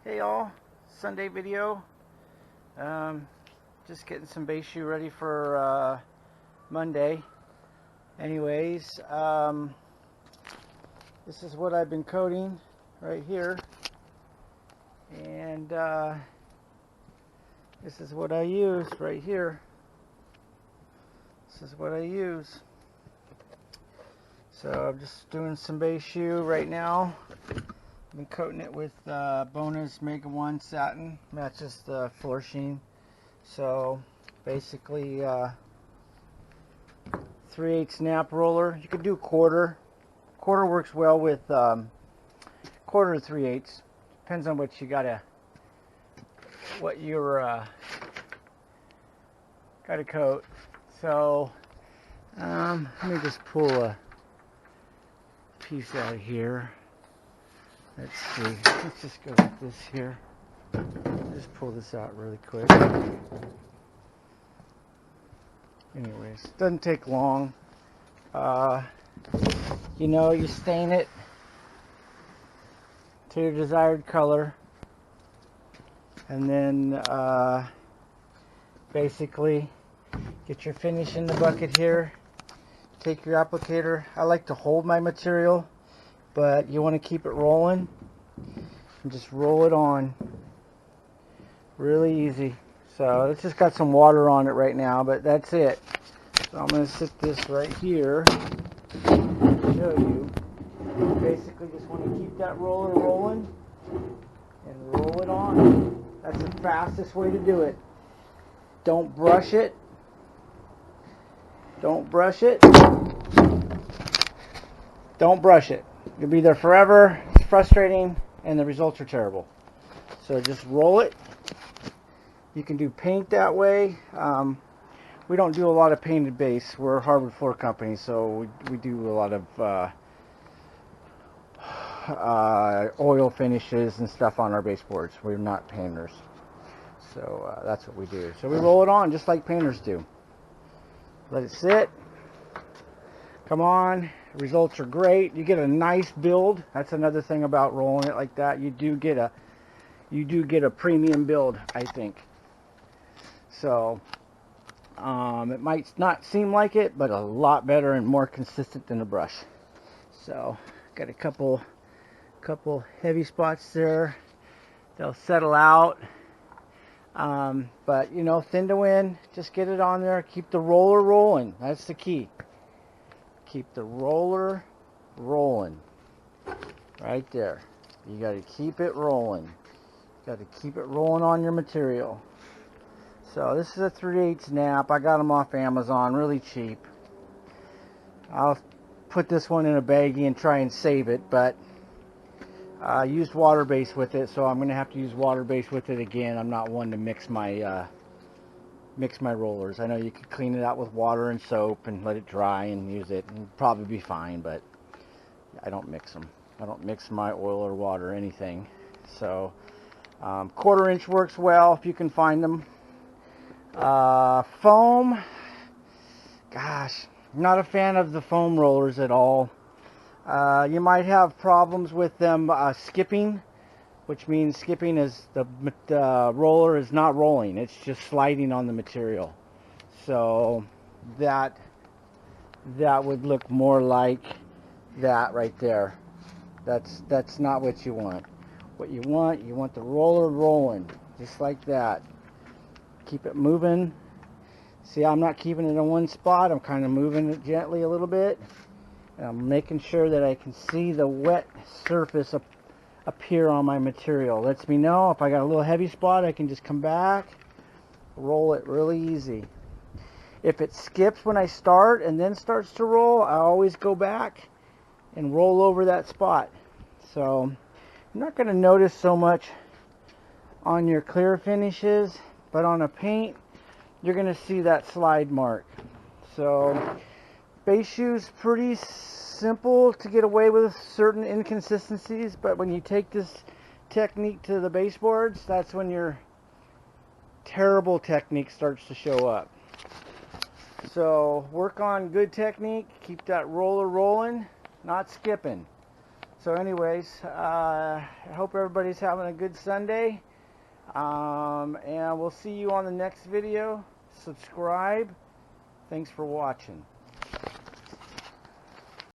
Hey all, Sunday video. Just getting some base shoe ready for Monday. Anyways, this is what I've been coating right here, and this is what I use right here. This is what I use. So I'm just doing some base shoe right now. I've been coating it with Bona's Mega 1 satin, matches the floor sheen. So basically 3/8 snap roller. You could do quarter. Quarter works well with quarter to 3/8. Depends on what you gotta, what you're gotta coat. So let me just pull a piece out of here. Let's see, let's just go with this here. Just pull this out really quick. Anyways, doesn't take long. You know, you stain it to your desired color, and then basically get your finish in the bucket here. Take your applicator. I like to hold my material, but you want to keep it rolling, and just roll it on. Really easy. So it's just got some water on it right now, but that's it. So I'm going to sit this right here and show you. Basically just want to keep that roller rolling and roll it on. That's the fastest way to do it. Don't brush it. Don't brush it. Don't brush it. You'll be there forever. It's frustrating and the results are terrible. So just roll it. You can do paint that way. We don't do a lot of painted base. We're a hardwood floor company, so we do a lot of oil finishes and stuff on our baseboards. We're not painters. So that's what we do. So we roll it on just like painters do. Let it sit. Come on. Results are great. You get a nice build. That's another thing about rolling it like that. You do get a premium build, I think. So it might not seem like it, but a lot better and more consistent than a brush. So got a couple heavy spots there. They'll settle out. But you know, thin to win. Just get it on there. Keep the roller rolling. That's the key. Keep the roller rolling. Right there. You got to keep it rolling. Got to keep it rolling on your material. So this is a 3/8 snap. I got them off Amazon, really cheap. I'll put this one in a baggie and try and save it, but I used water base with it, so I'm going to have to use water base with it again. I'm not one to mix my rollers. I know you could clean it out with water and soap and let it dry and use it, and probably be fine, but I don't mix them. I don't mix my oil or water or anything. So 1/4 inch works well if you can find them. Foam, gosh, not a fan of the foam rollers at all. You might have problems with them skipping, which means skipping is the roller is not rolling, it's just sliding on the material. So that would look more like that right there. That's not what you want. What you want the roller rolling, just like that. Keep it moving. See, I'm not keeping it in one spot. I'm kind of moving it gently a little bit. And I'm making sure that I can see the wet surface appear on my material. Lets me know if I got a little heavy spot, I can just come back, roll it really easy. If it skips when I start and then starts to roll, I always go back and roll over that spot. So you're not going to notice so much on your clear finishes, but on a paint, you're going to see that slide mark. So base shoe's pretty simple to get away with certain inconsistencies, but when you take this technique to the baseboards, that's when your terrible technique starts to show up. So work on good technique, keep that roller rolling, not skipping. So anyways, I hope everybody's having a good Sunday. And we'll see you on the next video. Subscribe. Thanks for watching.